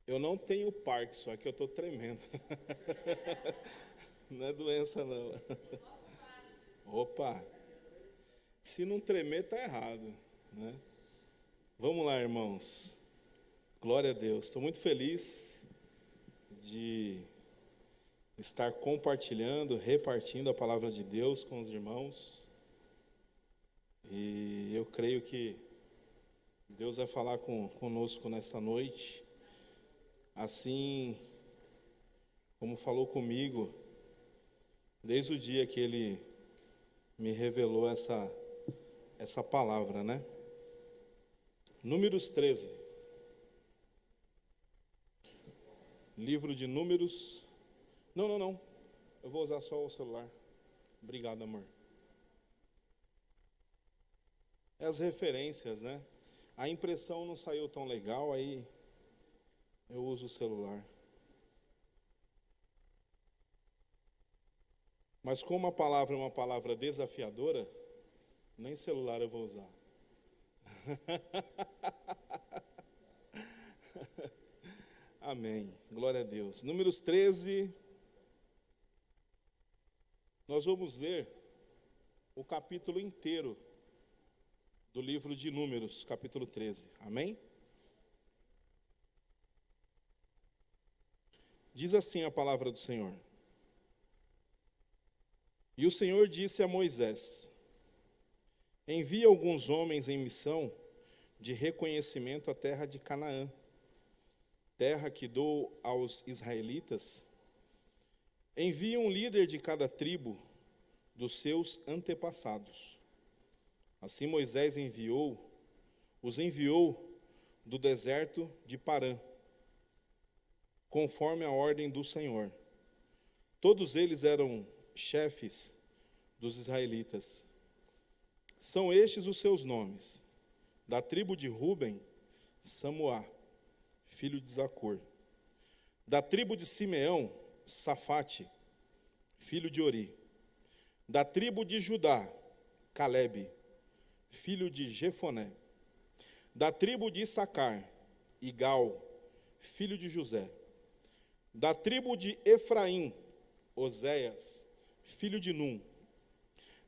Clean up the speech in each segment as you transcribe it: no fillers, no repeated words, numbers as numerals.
Eu não tenho Parkinson, é que eu estou tremendo. Não é doença, não. Opa, se não tremer, está errado, né? Vamos lá, irmãos. Glória a Deus. Estou muito feliz de estar compartilhando, repartindo a palavra de Deus com os irmãos. E eu creio que Deus vai falar conosco nessa noite, assim como falou comigo desde o dia que Ele me revelou essa palavra, né? Números 13. Livro de Números. Não. Eu vou usar só o celular. Obrigado, amor. É as referências, né? A impressão não saiu tão legal, aí eu uso o celular. Mas como a palavra é uma palavra desafiadora, nem celular eu vou usar. Amém. Glória a Deus. Números 13. Nós vamos ler o capítulo inteiro do livro de Números, capítulo 13. Amém? Diz assim a palavra do Senhor. E o Senhor disse a Moisés: envia alguns homens em missão de reconhecimento à terra de Canaã, terra que dou aos israelitas. Envie um líder de cada tribo dos seus antepassados. Assim Moisés os enviou do deserto de Parã, conforme a ordem do Senhor. Todos eles eram chefes dos israelitas. São estes os seus nomes: da tribo de Ruben, Samuá, filho de Zacor; da tribo de Simeão, Safate, filho de Ori; da tribo de Judá, Calebe, filho de Jefoné; da tribo de Issacar, Igal, filho de José; da tribo de Efraim, Oséias, filho de Num;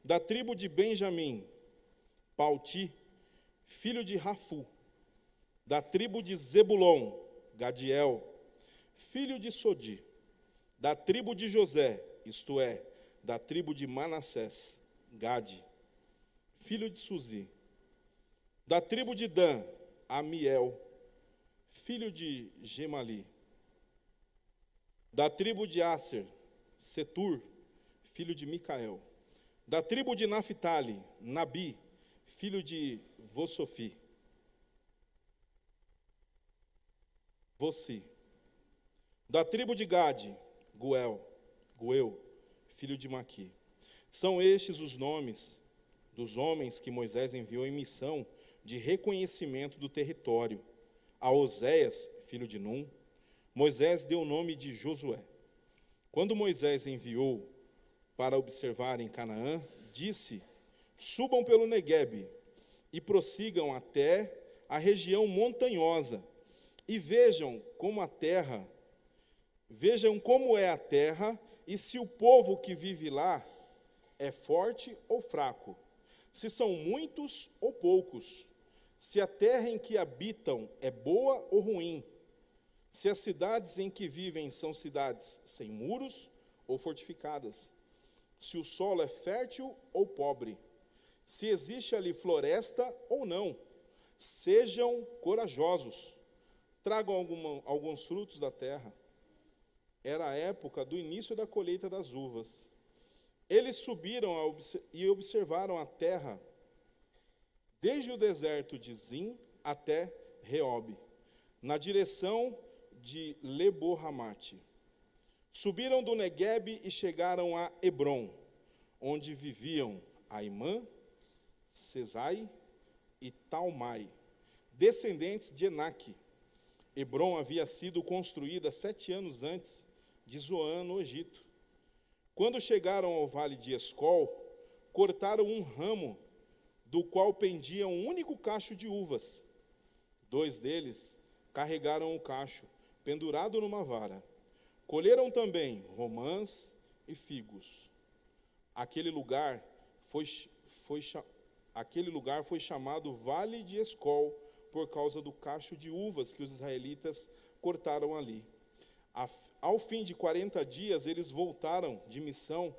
da tribo de Benjamim, Palti, filho de Rafu; da tribo de Zebulon, Gadiel, filho de Sodi; da tribo de José, isto é, da tribo de Manassés, Gade, filho de Suzi; da tribo de Dan, Amiel, filho de Gemali; da tribo de Aser, Setur, filho de Micael; da tribo de Naphtali, Nabi, filho de Vossofi, da tribo de Gade, Guel, filho de Maqui. São estes os nomes dos homens que Moisés enviou em missão de reconhecimento do território. A Oséias, filho de Num, Moisés deu o nome de Josué. Quando Moisés enviou para observar em Canaã, disse: subam pelo Neguebe e prossigam até a região montanhosa e vejam como é a terra e se o povo que vive lá é forte ou fraco, se são muitos ou poucos, se a terra em que habitam é boa ou ruim, se as cidades em que vivem são cidades sem muros ou fortificadas, se o solo é fértil ou pobre, se existe ali floresta ou não. Sejam corajosos, tragam alguns frutos da terra. Era a época do início da colheita das uvas. Eles subiram e observaram a terra, desde o deserto de Zim até Reobe, na direção de Lebo-Hamate. Subiram do Neguebe e chegaram a Hebrom, onde viviam Aimã, Sesai e Talmai, descendentes de Enaque. Hebrom havia sido construída 7 anos antes de Zoan, no Egito. Quando chegaram ao vale de Escol, cortaram um ramo, do qual pendia um único cacho de uvas. 2 deles carregaram o cacho, pendurado numa vara. Colheram também romãs e figos. Aquele lugar foi chamado Vale de Escol, por causa do cacho de uvas que os israelitas cortaram ali. Ao fim de 40 dias, eles voltaram de missão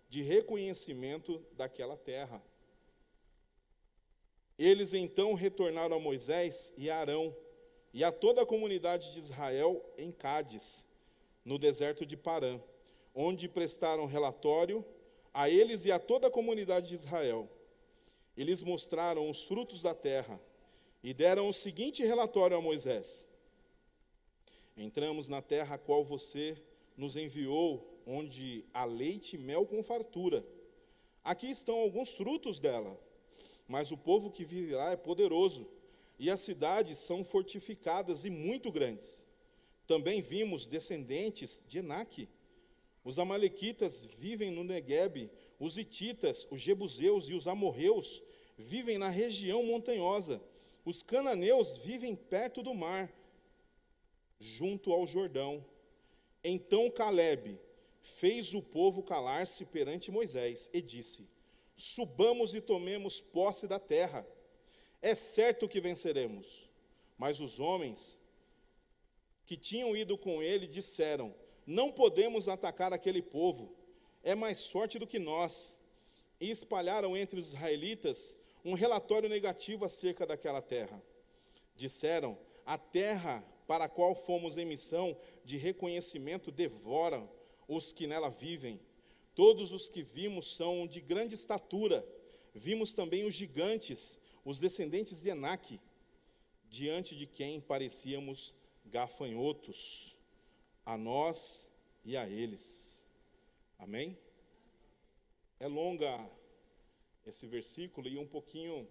de reconhecimento daquela terra. Eles então retornaram a Moisés e a Arão, e a toda a comunidade de Israel em Cádiz, no deserto de Parã, onde prestaram relatório a eles e a toda a comunidade de Israel. Eles mostraram os frutos da terra e deram o seguinte relatório a Moisés: entramos na terra a qual você nos enviou, onde há leite e mel com fartura. Aqui estão alguns frutos dela, mas o povo que vive lá é poderoso, e as cidades são fortificadas e muito grandes. Também vimos descendentes de Enaque. Os amalequitas vivem no Neguebe, os hititas, os jebuseus e os amorreus vivem na região montanhosa. Os cananeus vivem perto do mar, junto ao Jordão. Então Calebe fez o povo calar-se perante Moisés e disse: subamos e tomemos posse da terra. É certo que venceremos. Mas os homens que tinham ido com ele disseram: não podemos atacar aquele povo, é mais forte do que nós. E espalharam entre os israelitas um relatório negativo acerca daquela terra. Disseram: a terra para a qual fomos em missão de reconhecimento devora os que nela vivem. Todos os que vimos são de grande estatura. Vimos também os gigantes, os descendentes de Enaque, diante de quem parecíamos gafanhotos, a nós e a eles. Amém? É longa esse versículo e um pouquinho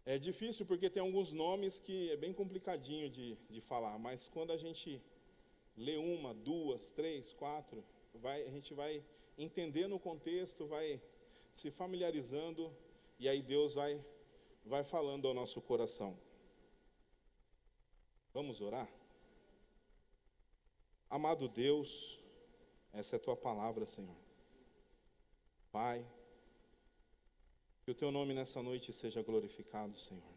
é difícil, porque tem alguns nomes que é bem complicadinho de falar, mas quando a gente lê uma, duas, três, quatro, a gente vai entendendo o contexto, vai se familiarizando, e aí Deus vai falando ao nosso coração. Vamos orar? Amado Deus, essa é a Tua palavra, Senhor. Pai, que o Teu nome nessa noite seja glorificado, Senhor.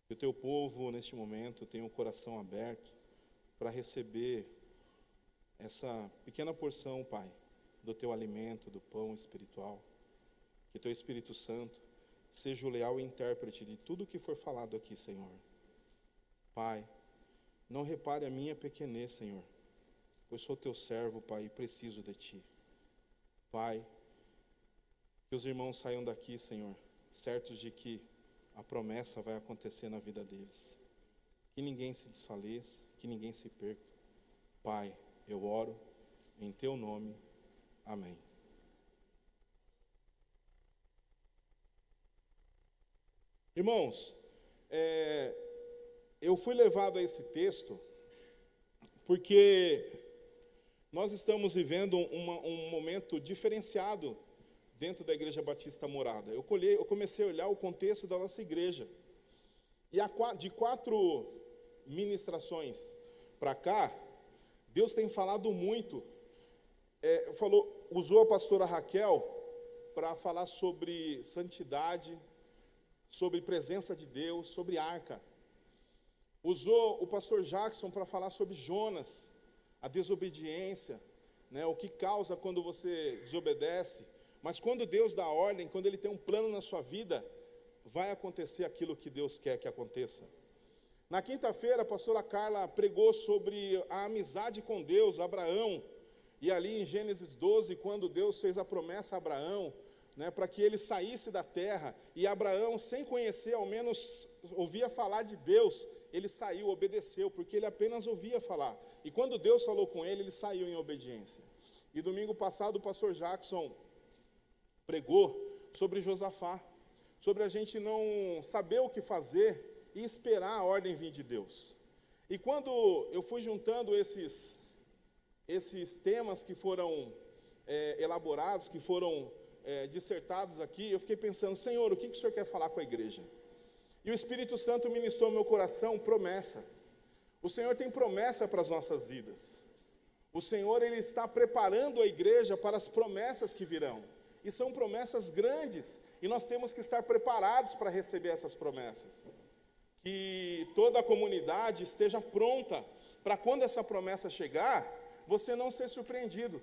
Que o Teu povo, neste momento, tenha o coração aberto para receber essa pequena porção, Pai, do Teu alimento, do pão espiritual. Que Teu Espírito Santo seja o leal intérprete de tudo que for falado aqui, Senhor. Pai, não repare a minha pequenez, Senhor, pois sou Teu servo, Pai, e preciso de Ti. Pai, que os irmãos saiam daqui, Senhor, certos de que a promessa vai acontecer na vida deles. Que ninguém se desfaleça, que ninguém se perca. Pai, eu oro em Teu nome. Amém. Irmãos, eu fui levado a esse texto porque nós estamos vivendo um momento diferenciado dentro da Igreja Batista Morada. Eu comecei a olhar o contexto da nossa igreja. E de 4 ministrações para cá, Deus tem falado muito. Usou a pastora Raquel para falar sobre santidade, sobre presença de Deus, sobre arca. Usou o pastor Jackson para falar sobre Jonas, a desobediência, né, o que causa quando você desobedece. Mas quando Deus dá ordem, quando Ele tem um plano na sua vida, vai acontecer aquilo que Deus quer que aconteça. Na quinta-feira, a pastora Carla pregou sobre a amizade com Deus, Abraão. E ali em Gênesis 12, quando Deus fez a promessa a Abraão, né, para que ele saísse da terra, e Abraão, sem conhecer, ao menos ouvia falar de Deus, ele saiu, obedeceu, porque ele apenas ouvia falar. E quando Deus falou com ele, ele saiu em obediência. E domingo passado, o pastor Jackson pregou sobre Josafá, sobre a gente não saber o que fazer e esperar a ordem vir de Deus. E quando eu fui juntando esses temas que foram elaborados, que foram dissertados aqui, eu fiquei pensando: Senhor, o que o Senhor quer falar com a igreja? E o Espírito Santo ministrou no meu coração promessa. O Senhor tem promessa para as nossas vidas. O Senhor, Ele está preparando a igreja para as promessas que virão. E são promessas grandes. E nós temos que estar preparados para receber essas promessas. Que toda a comunidade esteja pronta para quando essa promessa chegar, você não ser surpreendido.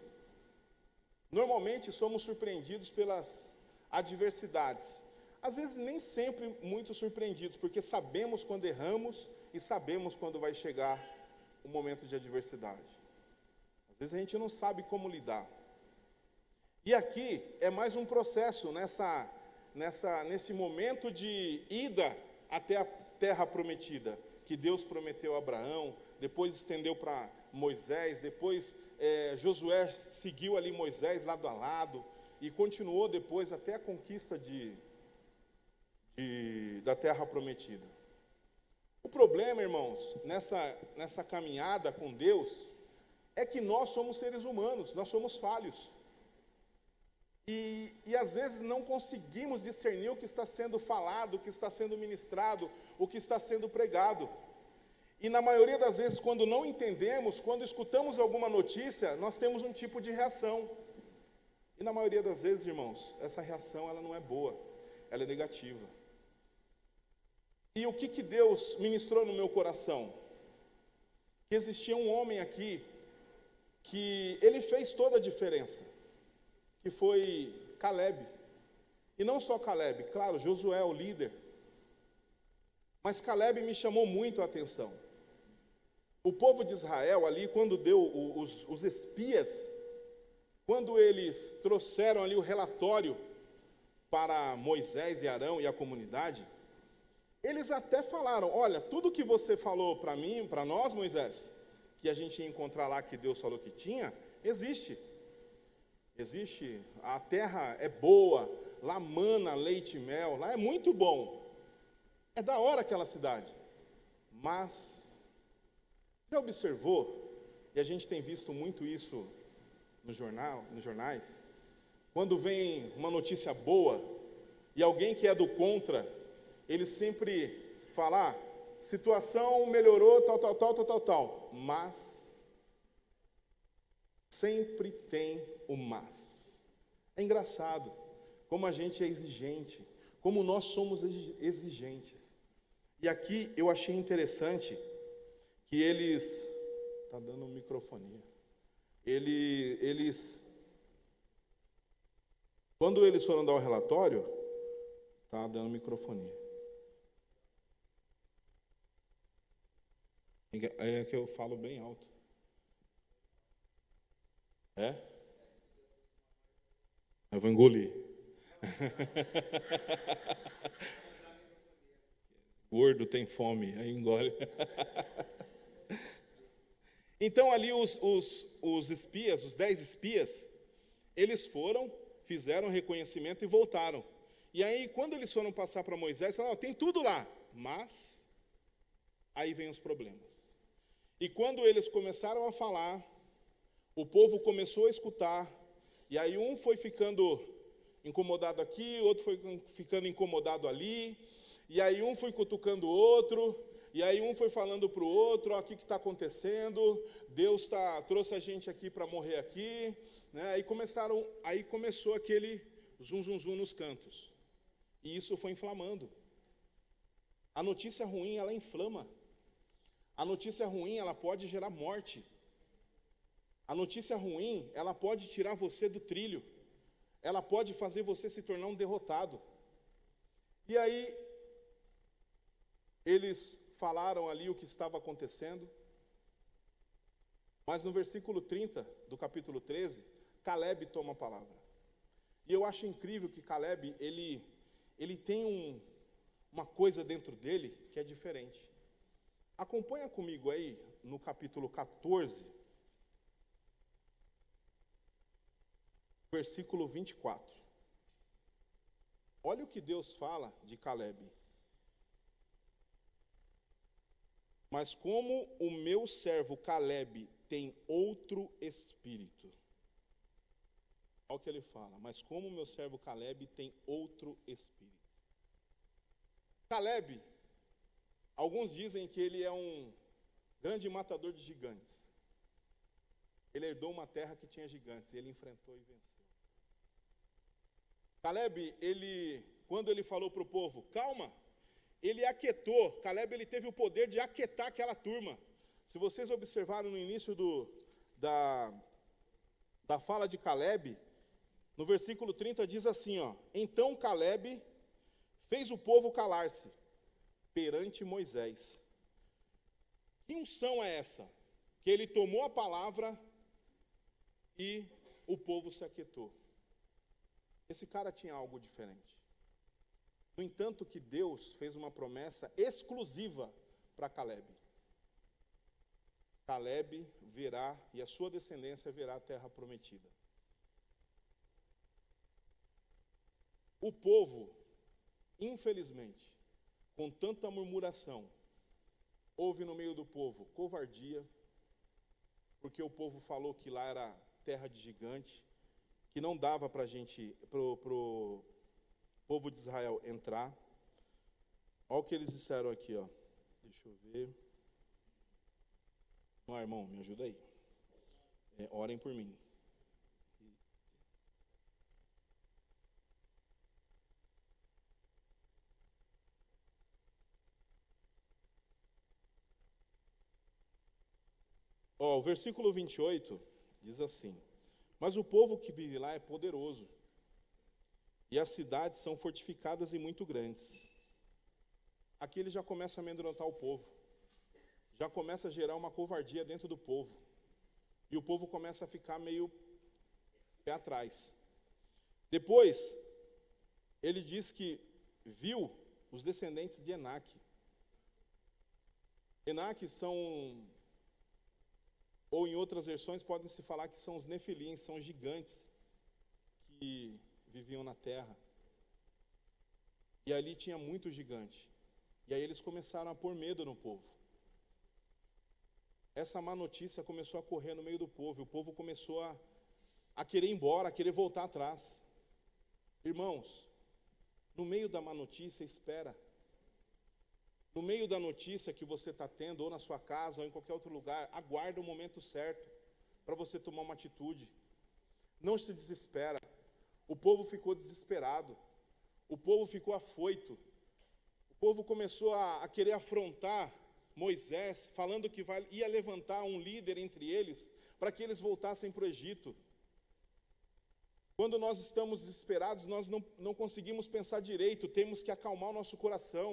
Normalmente somos surpreendidos pelas adversidades. Às vezes nem sempre muito surpreendidos, porque sabemos quando erramos e sabemos quando vai chegar o momento de adversidade. Às vezes a gente não sabe como lidar. E aqui é mais um processo nesse momento de ida até a terra prometida, que Deus prometeu a Abraão, depois estendeu para Moisés, depois Josué seguiu ali Moisés lado a lado, e continuou depois até a conquista da terra prometida. O problema, irmãos, nessa caminhada com Deus, é que nós somos seres humanos, nós somos falhos. E às vezes não conseguimos discernir o que está sendo falado, o que está sendo ministrado, o que está sendo pregado. E na maioria das vezes, quando não entendemos, quando escutamos alguma notícia, nós temos um tipo de reação. E na maioria das vezes, irmãos, essa reação ela não é boa, ela é negativa. E o que Deus ministrou no meu coração? Que existia um homem aqui, que ele fez toda a diferença, que foi Caleb. E não só Caleb, claro, Josué, o líder. Mas Caleb me chamou muito a atenção. O povo de Israel ali, quando deu os espias, quando eles trouxeram ali o relatório para Moisés e Arão e a comunidade, eles até falaram, olha, tudo que você falou para mim, para nós, Moisés, que a gente ia encontrar lá que Deus falou que tinha, existe. Existe, a terra é boa, lá mana, leite e mel, lá é muito bom. É da hora aquela cidade. Mas, já observou, e a gente tem visto muito isso nos jornais, quando vem uma notícia boa, e alguém que é do contra, ele sempre fala, situação melhorou, tal, mas sempre tem o mas. É engraçado como a gente é exigente, como nós somos exigentes. E aqui eu achei interessante que eles... Está dando microfonia. Quando eles foram dar o relatório, está dando microfonia. É que eu falo bem alto. É? Eu vou engolir. Gordo tem fome, aí engole. Então ali os espias, os 10 espias, eles foram, fizeram reconhecimento e voltaram. E aí quando eles foram passar para Moisés, falaram, tem tudo lá, mas aí vem os problemas. E quando eles começaram a falar, o povo começou a escutar, e aí um foi ficando incomodado aqui, outro foi ficando incomodado ali, e aí um foi cutucando o outro, e aí um foi falando para o outro, ó, o que está acontecendo, Deus trouxe a gente aqui para morrer aqui, né? Aí começou aquele zum, zum, zum nos cantos, e isso foi inflamando. A notícia ruim, ela inflama. A notícia ruim, ela pode gerar morte. A notícia ruim, ela pode tirar você do trilho. Ela pode fazer você se tornar um derrotado. E aí, eles falaram ali o que estava acontecendo. Mas no versículo 30 do capítulo 13, Caleb toma a palavra. E eu acho incrível que Caleb, ele tem uma coisa dentro dele que é diferente. Acompanha comigo aí no capítulo 14, versículo 24. Olha o que Deus fala de Caleb. Mas como o meu servo Caleb tem outro espírito. Olha o que ele fala. Mas como o meu servo Caleb tem outro espírito. Caleb, alguns dizem que ele é um grande matador de gigantes. Ele herdou uma terra que tinha gigantes, e ele enfrentou e venceu. Caleb, quando ele falou para o povo, calma, ele aquietou. Caleb, ele teve o poder de aquietar aquela turma. Se vocês observaram no início da fala de Caleb, no versículo 30 diz assim, ó, então Caleb fez o povo calar-se perante Moisés. Que unção é essa? Que ele tomou a palavra e o povo se aquietou. Esse cara tinha algo diferente. No entanto, que Deus fez uma promessa exclusiva para Caleb. Caleb verá, e a sua descendência verá a terra prometida. O povo, infelizmente, com tanta murmuração, houve no meio do povo covardia, porque o povo falou que lá era terra de gigante, que não dava para pro povo de Israel entrar. Olha o que eles disseram aqui, ó. Deixa eu ver. Irmão, me ajuda aí. Orem por mim. O versículo 28 diz assim: mas o povo que vive lá é poderoso, e as cidades são fortificadas e muito grandes. Aqui ele já começa a amedrontar o povo, já começa a gerar uma covardia dentro do povo, e o povo começa a ficar meio pé atrás. Depois, ele diz que viu os descendentes de Enaque. Enaque são, ou em outras versões podem se falar que são os nefilins, são gigantes que viviam na terra. E ali tinha muito gigante. E aí eles começaram a pôr medo no povo. Essa má notícia começou a correr no meio do povo, e o povo começou a querer ir embora, a querer voltar atrás. Irmãos, no meio da má notícia, espera. No meio da notícia que você está tendo, ou na sua casa, ou em qualquer outro lugar, aguarda o momento certo para você tomar uma atitude. Não se desespera. O povo ficou desesperado. O povo ficou afoito. O povo começou a querer afrontar Moisés, falando que ia levantar um líder entre eles, para que eles voltassem para o Egito. Quando nós estamos desesperados, nós não conseguimos pensar direito, temos que acalmar o nosso coração.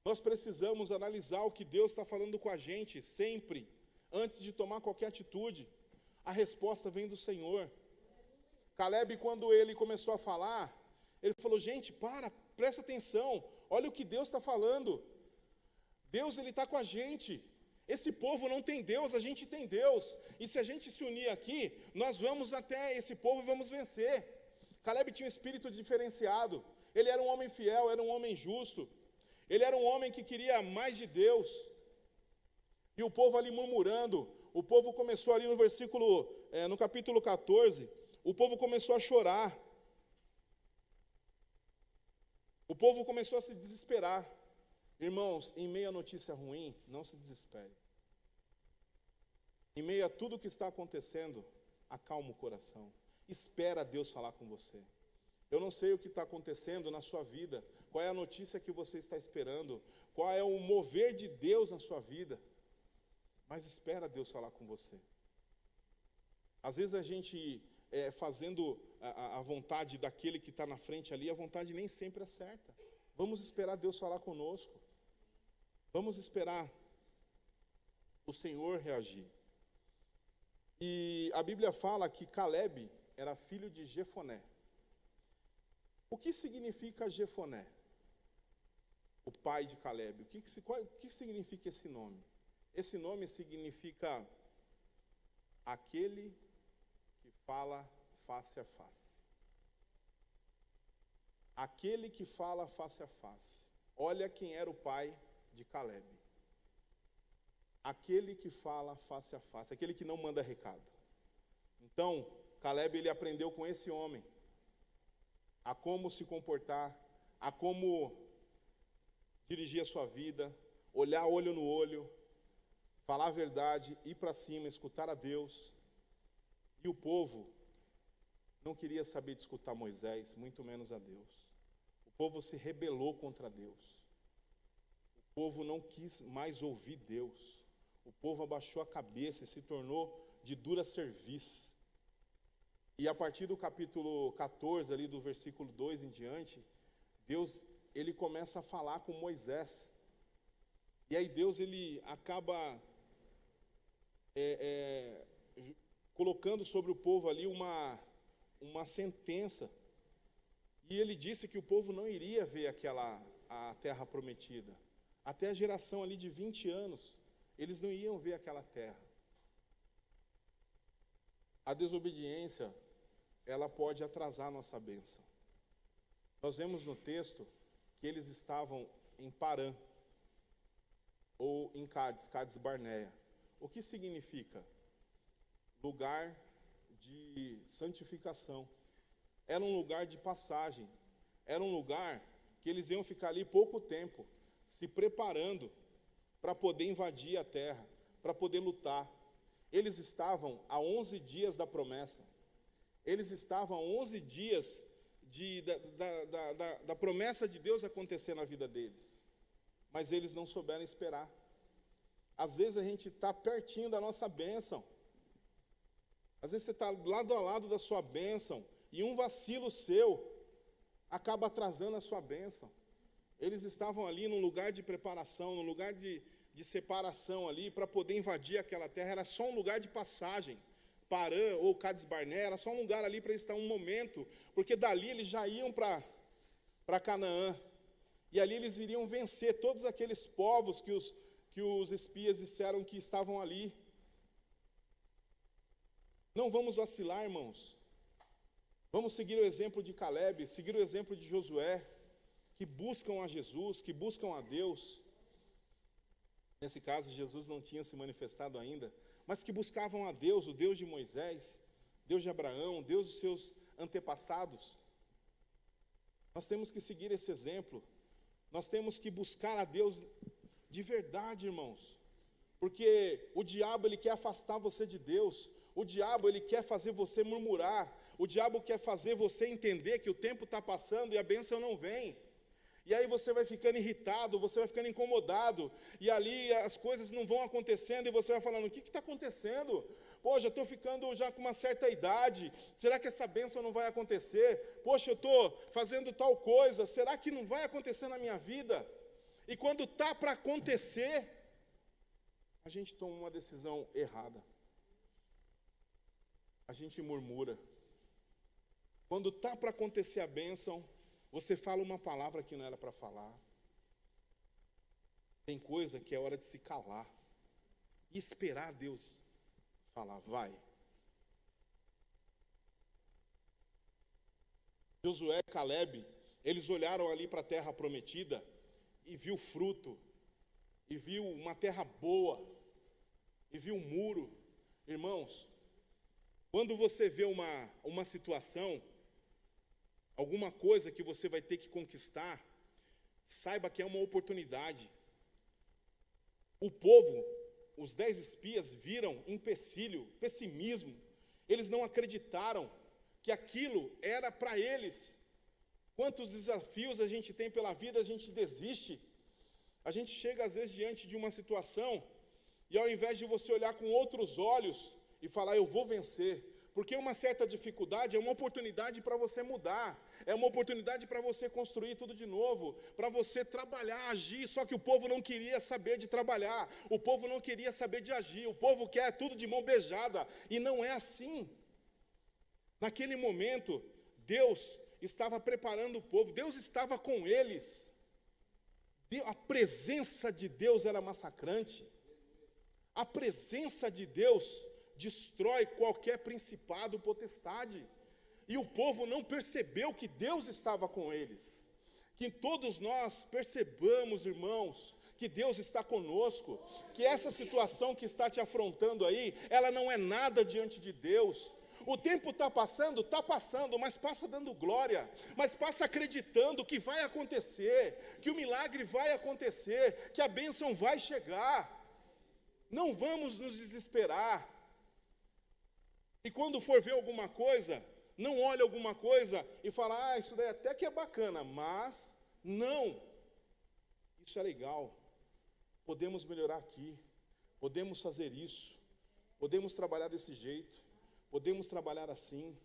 Nós precisamos analisar o que Deus está falando com a gente, sempre, antes de tomar qualquer atitude. A resposta vem do Senhor. Caleb, quando ele começou a falar, ele falou, gente, presta atenção, olha o que Deus está falando. Deus, ele está com a gente. Esse povo não tem Deus, a gente tem Deus. E se a gente se unir aqui, nós vamos até esse povo e vamos vencer. Caleb tinha um espírito diferenciado. Ele era um homem fiel, era um homem justo. Ele era um homem que queria mais de Deus. E o povo ali murmurando, o povo começou ali no capítulo 14, o povo começou a chorar. O povo começou a se desesperar. Irmãos, em meio à notícia ruim, não se desespere. Em meio a tudo que está acontecendo, acalma o coração. Espera Deus falar com você. Eu não sei o que está acontecendo na sua vida, qual é a notícia que você está esperando, qual é o mover de Deus na sua vida, mas espera Deus falar com você. Às vezes a gente, fazendo a vontade daquele que está na frente ali, a vontade nem sempre é certa. Vamos esperar Deus falar conosco. Vamos esperar o Senhor reagir. E a Bíblia fala que Caleb era filho de Jefoné. O que significa Jefoné? O pai de Caleb. O que significa esse nome? Esse nome significa aquele que fala face a face. Aquele que fala face a face. Olha quem era o pai de Caleb. Aquele que fala face a face, aquele que não manda recado. Então, Caleb, ele aprendeu com esse homem a como se comportar, a como dirigir a sua vida, olhar olho no olho, falar a verdade, ir para cima, escutar a Deus. E o povo não queria saber de escutar Moisés, muito menos a Deus. O povo se rebelou contra Deus. O povo não quis mais ouvir Deus. O povo abaixou a cabeça e se tornou de dura cerviz. E a partir do capítulo 14, ali do versículo 2 em diante, Deus, ele começa a falar com Moisés. E aí Deus, ele acaba colocando sobre o povo ali uma sentença. E ele disse que o povo não iria ver a terra prometida. Até a geração ali de 20 anos, eles não iam ver aquela terra. A desobediência, ela pode atrasar a nossa bênção. Nós vemos no texto que eles estavam em Parã, ou em Cádiz Barneia. O que significa? Lugar de santificação. Era um lugar de passagem. Era um lugar que eles iam ficar ali pouco tempo, se preparando para poder invadir a terra, para poder lutar. Eles estavam a 11 dias da promessa. Eles estavam a 11 dias da promessa de Deus acontecer na vida deles. Mas eles não souberam esperar. Às vezes a gente está pertinho da nossa bênção. Às vezes você está lado a lado da sua bênção e um vacilo seu acaba atrasando a sua bênção. Eles estavam ali num lugar de preparação, num lugar de separação ali para poder invadir aquela terra. Era só um lugar de passagem. Parã ou Cádiz Barneia era só um lugar ali para estar um momento, porque dali eles já iam para Canaã. E ali eles iriam vencer todos aqueles povos que os espias disseram que estavam ali. Não vamos vacilar, irmãos. Vamos seguir o exemplo de Caleb, seguir o exemplo de Josué, que buscam a Jesus, que buscam a Deus. Nesse caso, Jesus não tinha se manifestado ainda, mas que buscavam a Deus, o Deus de Moisés, Deus de Abraão, Deus dos seus antepassados. Nós temos que seguir esse exemplo. Nós temos que buscar a Deus de verdade, irmãos. Porque o diabo, ele quer afastar você de Deus. O diabo, ele quer fazer você murmurar. O diabo quer fazer você entender que o tempo está passando e a bênção não vem. E aí você vai ficando irritado, você vai ficando incomodado. E ali as coisas não vão acontecendo e você vai falando, o que está acontecendo? Pô, já estou ficando já com uma certa idade. Será que essa bênção não vai acontecer? Poxa, eu estou fazendo tal coisa. Será que não vai acontecer na minha vida? E quando está para acontecer, a gente toma uma decisão errada. A gente murmura. Quando está para acontecer a bênção, você fala uma palavra que não era para falar. Tem coisa que é hora de se calar e esperar Deus falar, vai. Josué e Caleb, eles olharam ali para a terra prometida e viu fruto, e viu uma terra boa, e viu um muro. Irmãos, quando você vê uma situação, alguma coisa que você vai ter que conquistar, saiba que é uma oportunidade. O povo, os 10 espias viram empecilho, pessimismo. Eles não acreditaram que aquilo era para eles. Quantos desafios a gente tem pela vida, a gente desiste. A gente chega às vezes diante de uma situação e ao invés de você olhar com outros olhos e falar, eu vou vencer, porque uma certa dificuldade é uma oportunidade para você mudar, é uma oportunidade para você construir tudo de novo, para você trabalhar, agir, só que o povo não queria saber de trabalhar, o povo não queria saber de agir, o povo quer tudo de mão beijada, e não é assim. Naquele momento, Deus estava preparando o povo, Deus estava com eles, a presença de Deus era massacrante, a presença de Deus destrói qualquer principado, potestade. E o povo não percebeu que Deus estava com eles. Que todos nós percebamos, irmãos, que Deus está conosco, que essa situação que está te afrontando aí, ela não é nada diante de Deus. O tempo está passando, mas passa dando glória, mas passa acreditando que vai acontecer, que o milagre vai acontecer, que a bênção vai chegar. Não vamos nos desesperar. E quando for ver alguma coisa, não olhe alguma coisa e fala, isso daí até que é bacana, mas não. Isso é legal. Podemos melhorar aqui, podemos fazer isso, podemos trabalhar desse jeito, podemos trabalhar assim,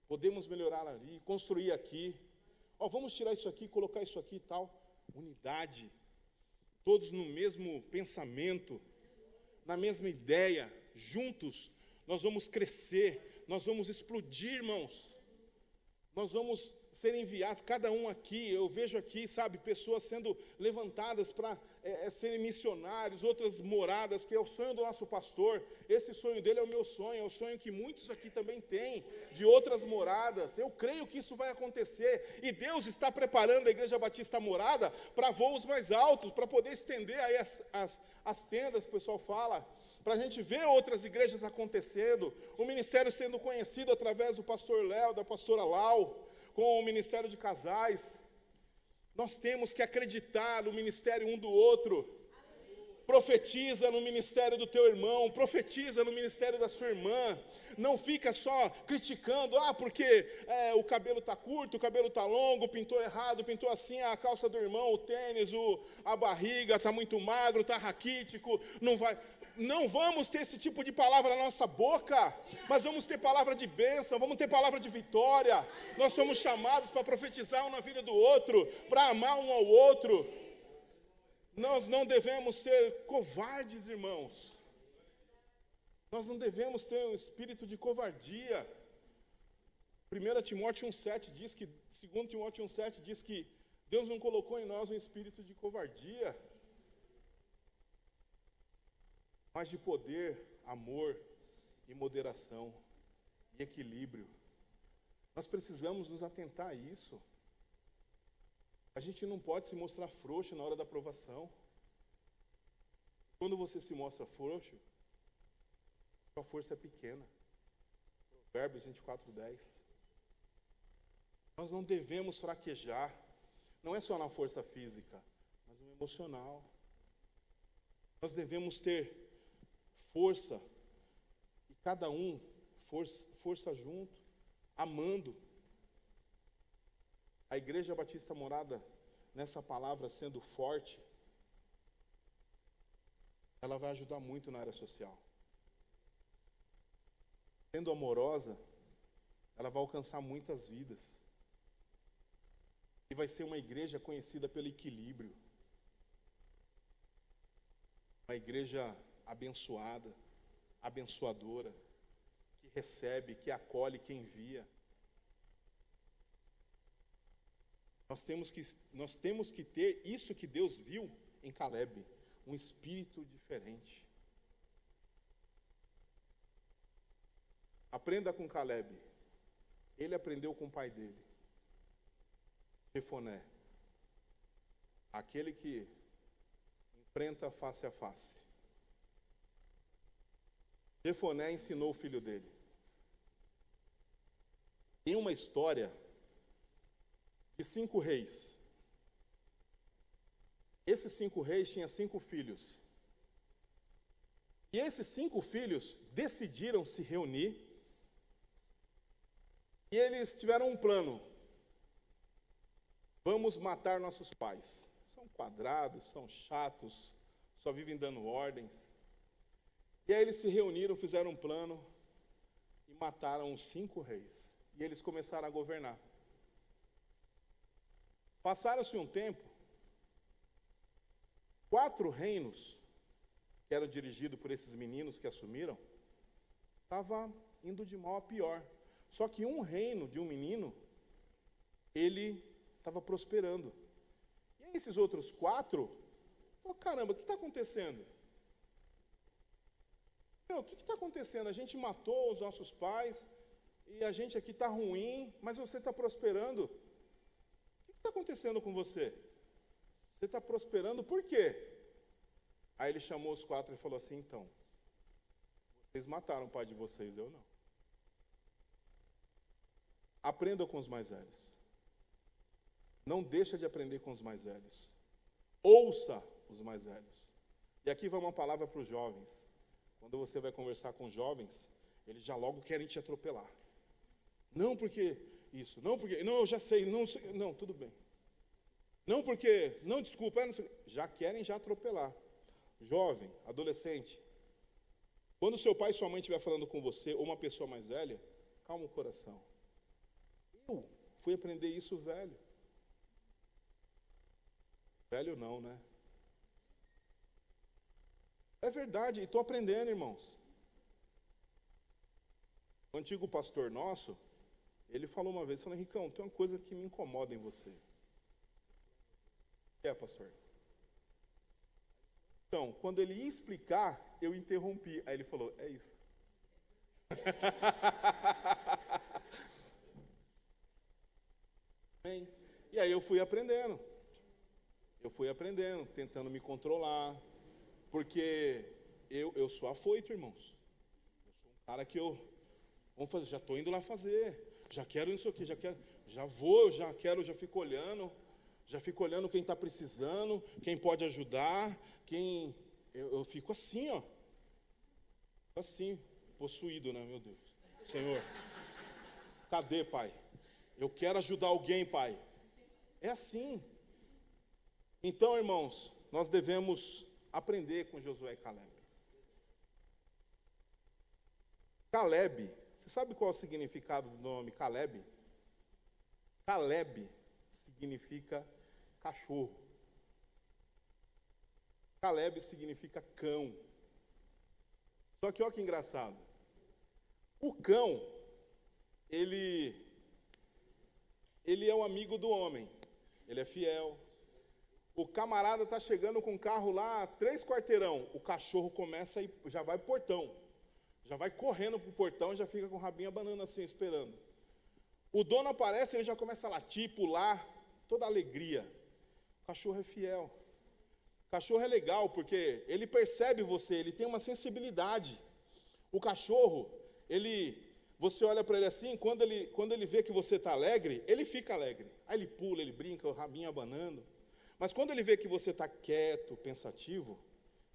podemos melhorar ali, construir aqui. Vamos tirar isso aqui, colocar isso aqui e tal. Unidade, todos no mesmo pensamento, na mesma ideia, juntos, nós vamos crescer, nós vamos explodir, irmãos. Nós vamos ser enviados, cada um aqui, eu vejo aqui, sabe, pessoas sendo levantadas para serem missionários, outras moradas, que é o sonho do nosso pastor. Esse sonho dele é o meu sonho, é o sonho que muitos aqui também têm, de outras moradas. Eu creio que isso vai acontecer, e Deus está preparando a Igreja Batista Morada para voos mais altos, para poder estender aí as tendas que o pessoal fala, para a gente ver outras igrejas acontecendo, o ministério sendo conhecido através do pastor Léo, da pastora Lau, com o ministério de casais. Nós temos que acreditar no ministério um do outro. Profetiza no ministério do teu irmão, profetiza no ministério da sua irmã. Não fica só criticando, porque o cabelo está curto, o cabelo está longo, pintou errado, pintou assim a calça do irmão, o tênis, a barriga está muito magro, está raquítico, não vai. Não vamos ter esse tipo de palavra na nossa boca, mas vamos ter palavra de bênção, vamos ter palavra de vitória. Nós somos chamados para profetizar um na vida do outro, para amar um ao outro. Nós não devemos ser covardes, irmãos. Nós não devemos ter um espírito de covardia. 1 Timóteo 1,7 diz que, 2 Timóteo 1,7 diz que Deus não colocou em nós um espírito de covardia, mas de poder, amor e moderação e equilíbrio. Nós precisamos nos atentar a isso. A gente não pode se mostrar frouxo na hora da provação. Quando você se mostra frouxo, sua força é pequena. Provérbios 24:10. Nós não devemos fraquejar. Não é só na força física, mas no emocional. Nós devemos ter força, e cada um força junto, amando. A Igreja Batista Morada, nessa palavra sendo forte, ela vai ajudar muito na área social. Sendo amorosa, ela vai alcançar muitas vidas. E vai ser uma igreja conhecida pelo equilíbrio. Uma igreja abençoada, abençoadora, que recebe, que acolhe, que envia. Nós temos que ter isso que Deus viu em Caleb, um espírito diferente. Aprenda com Caleb. Ele aprendeu com o pai dele, Jefoné, aquele que enfrenta face a face. Jefoné ensinou o filho dele. Tem uma história de 5 reis. Esses 5 reis tinham 5 filhos. E esses 5 filhos decidiram se reunir. E eles tiveram um plano. Vamos matar nossos pais. São quadrados, são chatos, só vivem dando ordens. E aí eles se reuniram, fizeram um plano e mataram os 5 reis. E eles começaram a governar. Passaram-se um tempo, 4 reinos, que eram dirigidos por esses meninos que assumiram, estavam indo de mal a pior. Só que um reino de um menino, ele estava prosperando. E aí esses outros 4, caramba, o que está acontecendo? O que está acontecendo? A gente matou os nossos pais, e a gente aqui está ruim, mas você está prosperando. O que está acontecendo com você? Você está prosperando por quê? Aí ele chamou os 4 e falou assim, então, vocês mataram o pai de vocês, eu não. Aprenda com os mais velhos. Não deixa de aprender com os mais velhos. Ouça os mais velhos. E aqui vai uma palavra para os jovens. Quando você vai conversar com jovens, eles já logo querem te atropelar. Não porque isso, não porque, não, eu já sei, não, tudo bem. Não porque, não, desculpa, não sei, já querem já atropelar. Jovem, adolescente, quando seu pai e sua mãe estiver falando com você, ou uma pessoa mais velha, calma o coração. Eu fui aprender isso velho. Velho não, né? É verdade, e estou aprendendo, irmãos. O antigo pastor nosso, ele falou uma vez, falou, Henricão, tem uma coisa que me incomoda em você. O que é, pastor? Então, quando ele ia explicar, eu interrompi. Aí ele falou, é isso. E aí eu fui aprendendo. Tentando me controlar. Porque eu sou afoito, irmãos. Eu sou um cara que vamos fazer, já estou indo lá fazer. Já quero isso aqui, já fico olhando quem está precisando, quem pode ajudar, eu fico assim, ó. Assim, possuído, né, meu Deus. Senhor, cadê, Pai? Eu quero ajudar alguém, Pai. É assim. Então, irmãos, nós devemos aprender com Josué e Caleb. Caleb, você sabe qual é o significado do nome Caleb? Caleb significa cachorro. Caleb significa cão. Só que olha que engraçado. O cão, ele é o amigo do homem. Ele é fiel. O camarada está chegando com o carro lá, 3 quarteirão. O cachorro começa e já vai pro portão. Já vai correndo pro portão e já fica com o rabinho abanando assim, esperando. O dono aparece, ele já começa a latir, pular, toda alegria. O cachorro é fiel. O cachorro é legal porque ele percebe você, ele tem uma sensibilidade. O cachorro, você olha para ele assim, quando ele vê que você está alegre, ele fica alegre. Aí ele pula, ele brinca, o rabinho abanando. Mas quando ele vê que você está quieto, pensativo,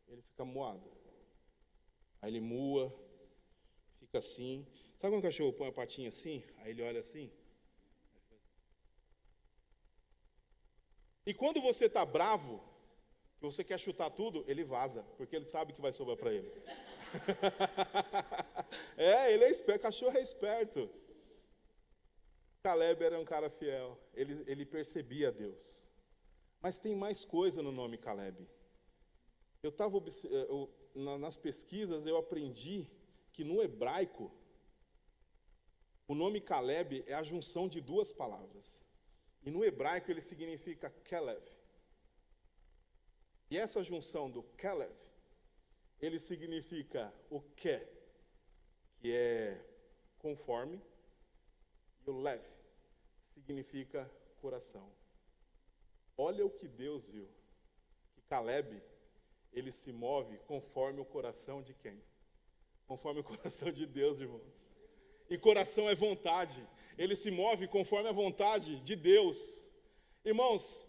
ele fica moado. Aí ele mua, fica assim. Sabe quando o cachorro põe a patinha assim? Aí ele olha assim. E quando você está bravo, que você quer chutar tudo, ele vaza, porque ele sabe que vai sobrar para ele. Ele é esperto, cachorro é esperto. Caleb era um cara fiel, ele percebia Deus. Mas tem mais coisa no nome Caleb. Nas pesquisas eu aprendi que no hebraico, o nome Caleb é a junção de 2 palavras. E no hebraico ele significa Kelev. E essa junção do Kelev, ele significa o que é conforme, e o lev significa coração. Olha o que Deus viu, que Caleb, ele se move conforme o coração de quem? Conforme o coração de Deus, irmãos. E coração é vontade, ele se move conforme a vontade de Deus. Irmãos,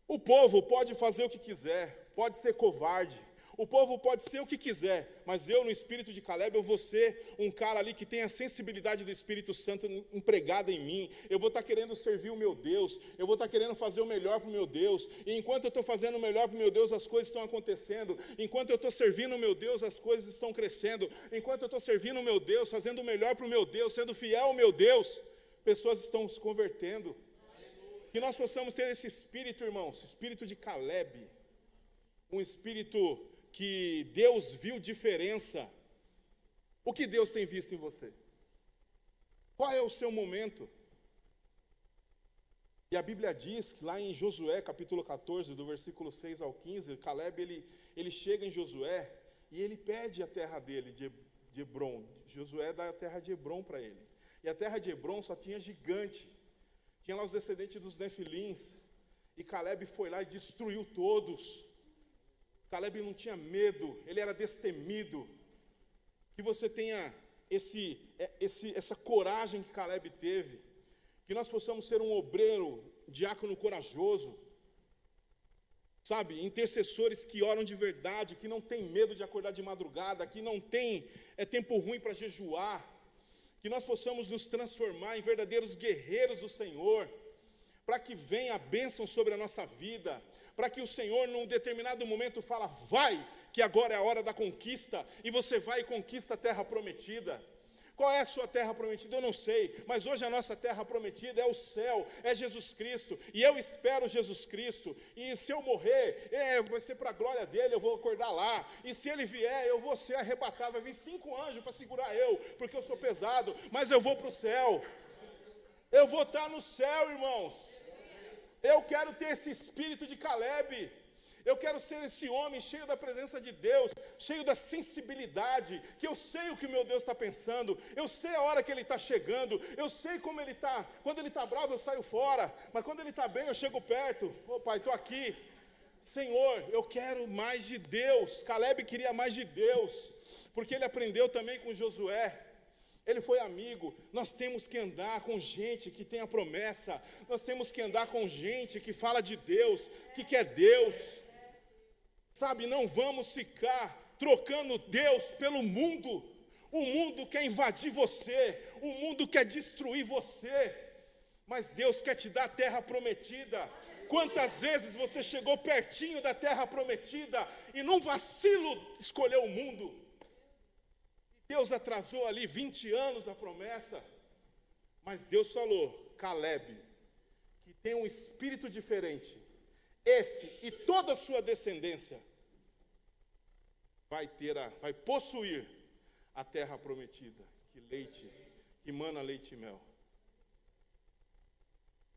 o povo pode fazer o que quiser, pode ser covarde, o povo pode ser o que quiser, mas eu, no espírito de Caleb, eu vou ser um cara ali que tem a sensibilidade do Espírito Santo empregada em mim. Eu vou estar querendo servir o meu Deus, eu vou estar querendo fazer o melhor para o meu Deus. E enquanto eu estou fazendo o melhor para o meu Deus, as coisas estão acontecendo. Enquanto eu estou servindo o meu Deus, as coisas estão crescendo. Enquanto eu estou servindo o meu Deus, fazendo o melhor para o meu Deus, sendo fiel ao meu Deus, pessoas estão se convertendo. Que nós possamos ter esse espírito, irmãos, espírito de Caleb, um espírito que Deus viu diferença. O que Deus tem visto em você? Qual é o seu momento? E a Bíblia diz que lá em Josué, capítulo 14, do versículo 6 ao 15, Caleb, ele chega em Josué e ele pede a terra dele, de Hebron. Josué dá a terra de Hebron para ele. E a terra de Hebron só tinha gigante. Tinha lá os descendentes dos Nefilins. E Caleb foi lá e destruiu todos. Caleb não tinha medo, ele era destemido. Que você tenha essa coragem que Caleb teve. que nós possamos ser um obreiro, diácono corajoso, sabe, intercessores que oram de verdade, que não tem medo de acordar de madrugada, que não tem tempo ruim para jejuar, que nós possamos nos transformar em verdadeiros guerreiros do Senhor, para que venha a bênção sobre a nossa vida, para que o Senhor, num determinado momento, fala, vai, que agora é a hora da conquista, e você vai e conquista a terra prometida. Qual é a sua terra prometida? Eu não sei, mas hoje a nossa terra prometida é o céu, é Jesus Cristo, e eu espero Jesus Cristo, e se eu morrer, vai ser para a glória dele, eu vou acordar lá, e se ele vier, eu vou ser arrebatado, vai vir 5 anjos para segurar eu, porque eu sou pesado, mas eu vou para o céu, eu vou estar no céu, irmãos. Eu quero ter esse espírito de Caleb, eu quero ser esse homem cheio da presença de Deus, cheio da sensibilidade, que eu sei o que meu Deus está pensando, eu sei a hora que Ele está chegando, eu sei como Ele está. Quando Ele está bravo eu saio fora, mas quando Ele está bem eu chego perto. Ô Pai, estou aqui. Senhor, eu quero mais de Deus. Caleb queria mais de Deus, porque ele aprendeu também com Josué. Ele foi amigo. Nós temos que andar com gente que tem a promessa, nós temos que andar com gente que fala de Deus, que quer Deus. Sabe, não vamos ficar trocando Deus pelo mundo. O mundo quer invadir você, o mundo quer destruir você, mas Deus quer te dar a terra prometida. Quantas vezes você chegou pertinho da terra prometida e num vacilo escolheu o mundo? Deus atrasou ali 20 anos da promessa, mas Deus falou, Caleb, que tem um espírito diferente, esse e toda a sua descendência vai possuir a terra prometida, que mana leite e mel.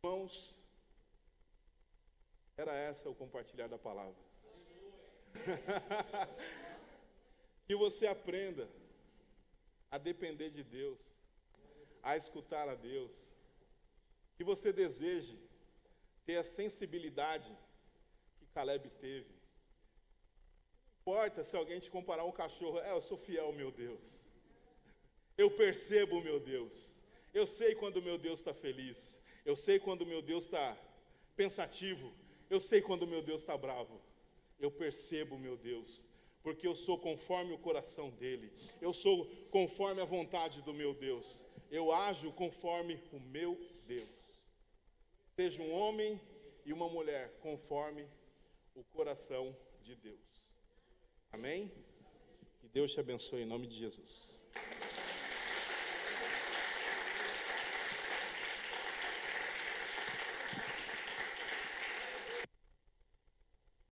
Irmãos, era essa o compartilhar da palavra. Que você aprenda a depender de Deus, a escutar a Deus, que você deseje ter a sensibilidade que Caleb teve. Não importa se alguém te comparar um cachorro, eu sou fiel, meu Deus, eu percebo, meu Deus, eu sei quando o meu Deus está feliz, eu sei quando o meu Deus está pensativo, eu sei quando o meu Deus está bravo, eu percebo, meu Deus, porque eu sou conforme o coração dele, eu sou conforme a vontade do meu Deus, eu ajo conforme o meu Deus. Seja um homem e uma mulher conforme o coração de Deus. Amém? Que Deus te abençoe em nome de Jesus.